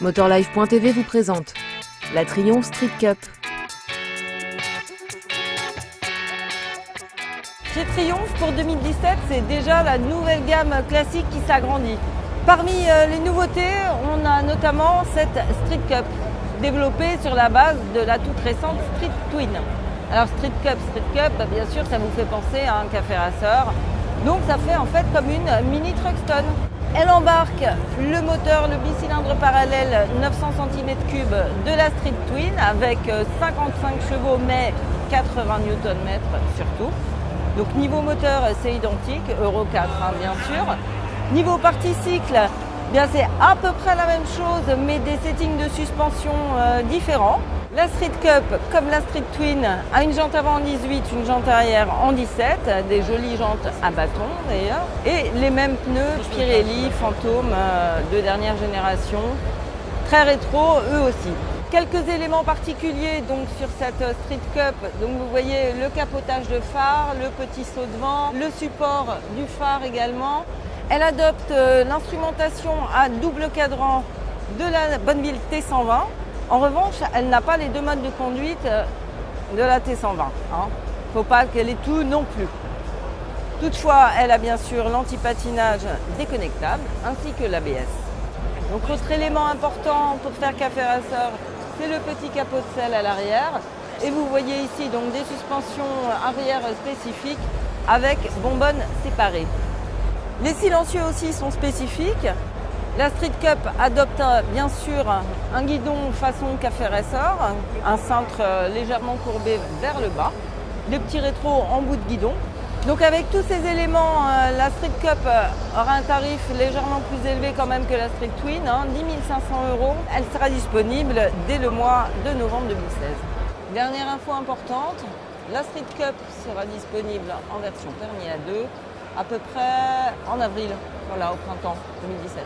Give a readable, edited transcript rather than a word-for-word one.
Motorlife.tv vous présente la Triumph Street Cup. Chez Triumph, pour 2017, c'est déjà la nouvelle gamme classique qui s'agrandit. Parmi les nouveautés, on a notamment cette Street Cup, développée sur la base de la toute récente Street Twin. Alors Street Cup, bien sûr, ça vous fait penser à un café racer. Donc ça fait en fait comme une mini Truckstone. Elle embarque le moteur, le bicylindre parallèle 900 cm3 de la Street Twin avec 55 chevaux mais 80 Nm surtout. Donc niveau moteur c'est identique, Euro 4 bien sûr. Niveau partie cycle, bien c'est à peu près la même chose mais des settings de suspension différents. La Street Cup, comme la Street Twin, a une jante avant en 18, une jante arrière en 17, des jolies jantes à bâton d'ailleurs, et les mêmes pneus Pirelli, Phantom de dernière génération, très rétro eux aussi. Quelques éléments particuliers donc sur cette Street Cup, donc vous voyez le capotage de phare, le petit saut de vent, le support du phare également. Elle adopte l'instrumentation à double cadran de la Bonneville T120. En revanche, elle n'a pas les deux modes de conduite de la T120. Faut pas qu'elle ait tout non plus. Toutefois, elle a bien sûr l'anti-patinage déconnectable ainsi que l'ABS. Donc autre élément important pour faire café racer, c'est le petit capot de selle à l'arrière. Et vous voyez ici donc des suspensions arrière spécifiques avec bonbonnes séparées. Les silencieux aussi sont spécifiques. La Street Cup adopte bien sûr un guidon façon café racer, un cintre légèrement courbé vers le bas, des petits rétros en bout de guidon. Donc avec tous ces éléments, la Street Cup aura un tarif légèrement plus élevé quand même que la Street Twin, 10 500 €. Elle sera disponible dès le mois de novembre 2016. Dernière info importante, la Street Cup sera disponible en version permis à deux à peu près en avril, voilà, au printemps 2017.